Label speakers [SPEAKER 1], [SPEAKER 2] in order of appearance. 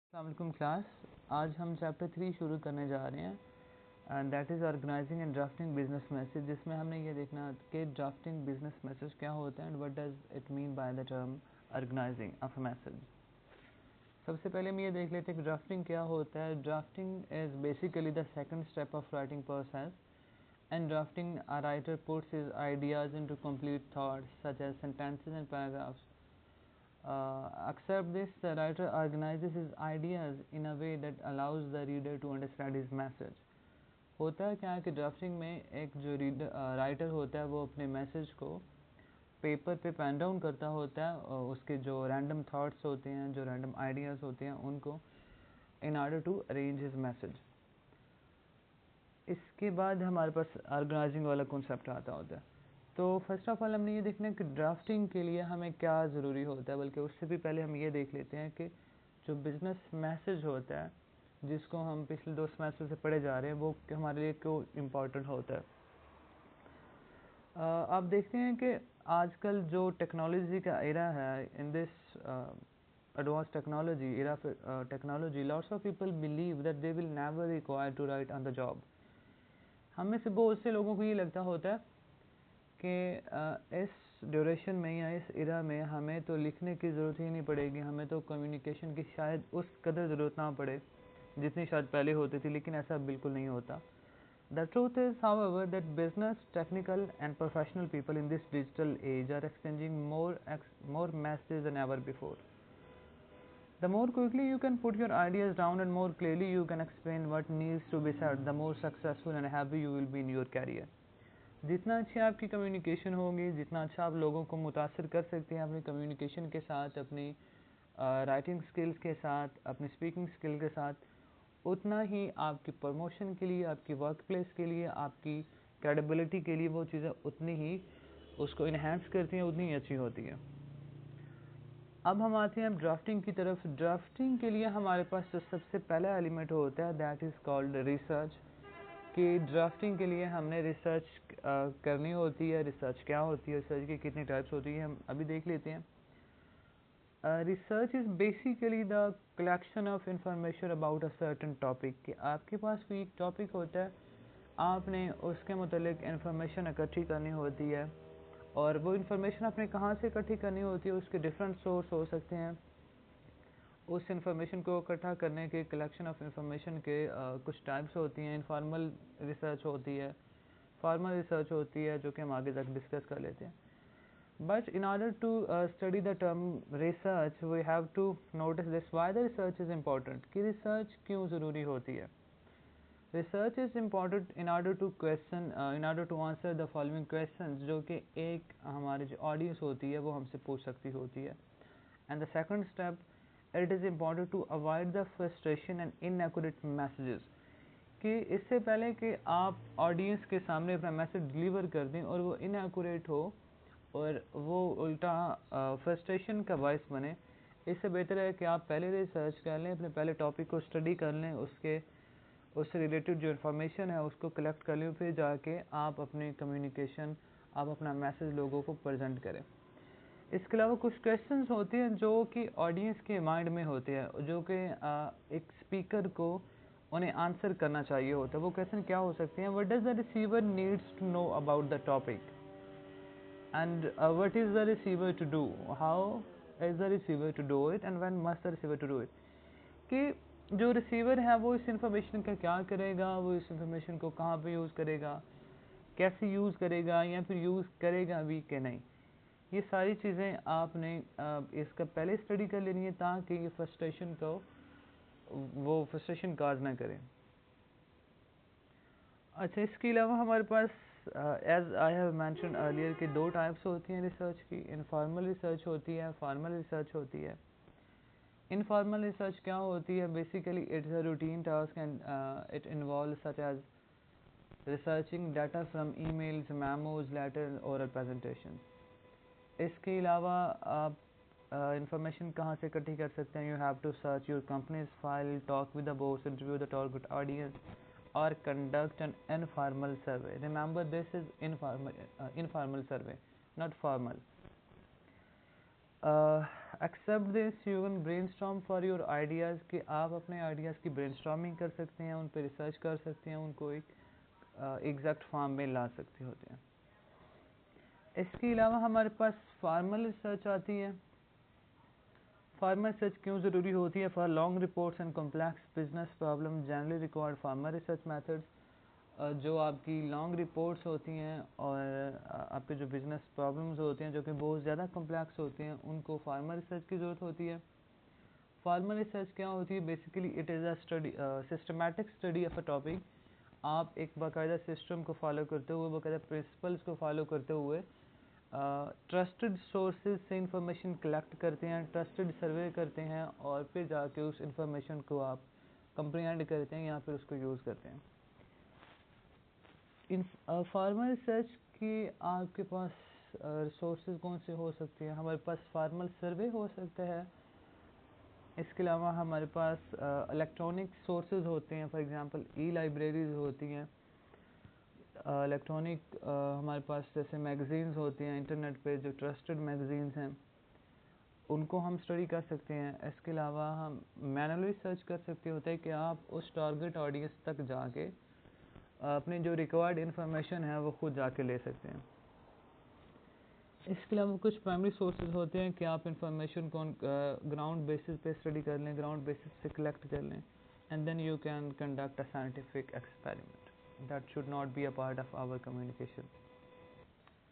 [SPEAKER 1] अस्सलाम वालेकुम क्लास। आज हम चैप्टर 3 शुरू करने जा रहे हैं and that is organising and drafting business message, जिसमें हमने ये देखना कि ड्राफ्टिंग बिजनेस मैसेज क्या होता है and what does it mean by the term organising of a message. सबसे पहले हम ये देख लेते हैं कि ड्राफ्टिंग क्या होता है। Drafting is basically the second step of writing process and drafting a writer puts his ideas into complete thoughts such as sentences and paragraphs. Except this, the writer organizes his ideas in a way that allows the reader to understand his message. होता है क्या है कि drafting में एक जो writer होता है वो अपने मैसेज को पेपर पे पेन डाउन करता होता है और उसके जो रैंडम थॉट्स होते हैं, जो रैंडम आइडियाज़ होते हैं, उनको in order to arrange his message. इसके बाद हमारे पास ऑर्गेनाइजिंग वाला कॉन्सेप्ट आता होता है। तो फर्स्ट ऑफ ऑल हमने ये देखना है कि ड्राफ्टिंग के लिए हमें क्या ज़रूरी होता है, बल्कि उससे भी पहले हम ये देख लेते हैं कि जो बिज़नेस मैसेज होता है जिसको हम पिछले 2 सेमेस्टर से पढ़े जा रहे हैं वो हमारे लिए क्यों इम्पोर्टेंट होता है। आप देखते हैं कि आजकल जो टेक्नोलॉजी का एरा है, in this advance technology era technology, lots of people believe that they will never require to write on the job. हम में से बहुत से लोगों को ये लगता होता है कि इस ड्यूरेशन में या इस एरा में हमें तो लिखने की ज़रूरत ही नहीं पड़ेगी, हमें तो कम्युनिकेशन की शायद उस कदर ज़रूरत ना पड़े जितनी शायद पहले होती थी, लेकिन ऐसा बिल्कुल नहीं होता। The truth is however that business, technical and professional people in this digital age are exchanging more messages than ever before. The more quickly you can put your ideas down and more clearly you can explain what needs to be said, the more successful and happy you will be in your career. जितना अच्छी आपकी communication होगी, जितना अच्छा आप लोगों को मुतासर कर सकते हैं अपनी कम्युनिकेशन के साथ, अपनी राइटिंग स्किल्स के साथ, अपनी स्पीकिंग स्किल के साथ, उतना ही आपकी प्रमोशन के लिए, आपकी वर्क प्लेस के लिए, आपकी क्रेडिबिलिटी के लिए वो चीज़ें उतनी ही उसको इन्हेंस करती हैं, उतनी ही अच्छी होती है। अब हम आते हैं ड्राफ्टिंग की तरफ। ड्राफ्टिंग के लिए हमारे पास जो सबसे पहला एलिमेंट होता है दैट इज़ कॉल्ड रिसर्च। कि ड्राफ्टिंग के लिए हमने रिसर्च करनी होती है। रिसर्च क्या होती है, रिसर्च की कितनी टाइप्स होती है, हम अभी देख लेते हैं। Research is basically the collection of information about a certain topic. कि आपके पास कोई एक टॉपिक होता है, आपने उसके मुतालिक इंफॉर्मेशन इकट्ठी करनी होती है, और वो इंफॉर्मेशन आपने कहाँ से इकट्ठी करनी होती है, उसके डिफरेंट सोर्स हो सकते हैं। उस इंफॉर्मेशन को इकट्ठा करने के कलेक्शन ऑफ इंफॉर्मेशन के कुछ टाइप्स होती हैं। इनफॉर्मल रिसर्च होती है, फॉर्मल रिसर्च होती है, जो कि हम आगे तक डिस्कस कर लेते हैं। But in order to study the term research we have to notice this why the research is important. कि रिसर्च क्यों ज़रूरी होती है। Research is important in order to answer the following question, जो कि एक हमारी जो ऑडियंस होती है वो हमसे पूछ सकती होती है। And the second step, it is important to avoid the frustration and inaccurate messages। कि इससे पहले कि आप ऑडियंस के सामने अपना मैसेज डिलीवर कर दें और वो इनएक्यूरेट हो और वो उल्टा फ्रस्ट्रेशन का बायस बने, इससे बेहतर है कि आप पहले रिसर्च कर लें, अपने पहले टॉपिक को स्टडी कर लें, उससे रिलेटेड जो इन्फॉर्मेशन है उसको कलेक्ट कर लें, फिर जाके आप अपनी कम्युनिकेशन, आप अपना मैसेज लोगों को प्रेजेंट करें। इसके अलावा कुछ क्वेश्चंस होते हैं जो कि ऑडियंस के माइंड में होते हैं, जो कि एक स्पीकर को उन्हें आंसर करना चाहिए होता है। वो क्वेश्चन क्या हो सकते हैं? What does the receiver needs to know about the topic, and what is the receiver to do, how is the receiver to do it, and when must the receiver to do it. कि जो receiver है वो इस information का क्या करेगा, वो इस इंफॉर्मेशन को कहाँ पे यूज़ करेगा, कैसे यूज़ करेगा, या फिर यूज़ करेगा भी कि नहीं। ये सारी चीज़ें आपने इसका पहले स्टडी कर लेनी है, ताकि ये फ्रस्ट्रेशन को वो फ्रस्ट्रेशन काज ना करें। अच्छा, इसके अलावा हमारे पास as I have mentioned earlier कि 2 टाइप्स होती हैं रिसर्च की। इनफॉर्मल रिसर्च होती है, फॉर्मल रिसर्च होती है। इनफॉर्मल रिसर्च क्या होती है? Basically it's a routine task and it involve such as researching data from emails, memos, letter और प्रेजेंटेशन। इसके अलावा आप इंफॉर्मेशन कहाँ से इकट्ठी कर सकते हैं? You have to search your companies file, talk with the boss, interview the target audience, और conduct an informal survey. Remember this is informal survey, not formal. Except this you can brainstorm for your ideas कि आप अपने ideas की brainstorming कर सकते हैं, उन पर रिसर्च कर सकते हैं, उनको एक एग्जैक्ट फॉर्म में ला सकते होते हैं। इसके अलावा हमारे पास फॉर्मल रिसर्च आती है। फॉर्मल रिसर्च क्यों ज़रूरी होती है? For long reports and complex business problem generally required formal research methods. जो आपकी लॉन्ग रिपोर्ट्स होती हैं और आपके जो बिज़नेस प्रॉब्लम्स होते हैं जो कि बहुत ज़्यादा कॉम्प्लेक्स होते हैं, उनको फार्मर रिसर्च की ज़रूरत होती है। फार्मर रिसर्च क्या होती है? Basically it is a study, systematic study of a topic. आप एक बाकायदा सिस्टम को फॉलो करते हुए, बाकायदा प्रिंसिपल्स को फॉलो करते हुए ट्रस्टेड सोर्सेज से इंफॉर्मेशन कलेक्ट करते हैं, ट्रस्टेड सर्वे करते हैं और फिर जाके उस इंफॉर्मेशन को आप कंप्रीहेंड करते हैं या फिर उसको यूज़ करते हैं। इन फार्मल रिसर्च की आपके पास रिसोर्सेज कौन से हो सकते हैं? हमारे पास फार्मल सर्वे हो सकता है। इसके अलावा हमारे पास इलेक्ट्रॉनिक सोर्सेज होते हैं, फॉर एग्जांपल ई लाइब्रेरीज होती हैं। इलेक्ट्रॉनिक हमारे पास जैसे मैगज़ीन्स होती हैं इंटरनेट पे, जो ट्रस्टेड मैगज़ीन्स हैं, उनको हम स्टडी कर सकते हैं। इसके अलावा हम मैनुअल रिसर्च कर सकते होते हैं कि आप उस टारगेट ऑडियंस तक जाके अपनी जो रिक्वायर्ड इन्फॉर्मेशन है वो खुद जाके ले सकते हैं। इसके अलावा कुछ प्राइमरी सोर्सेज होते हैं कि आप इंफॉर्मेशन को ग्राउंड बेसिस पे स्टडी कर लें, ग्राउंड बेसिस पे कलेक्ट कर लें, and then you can conduct a scientific experiment. That should not be a part of our communication.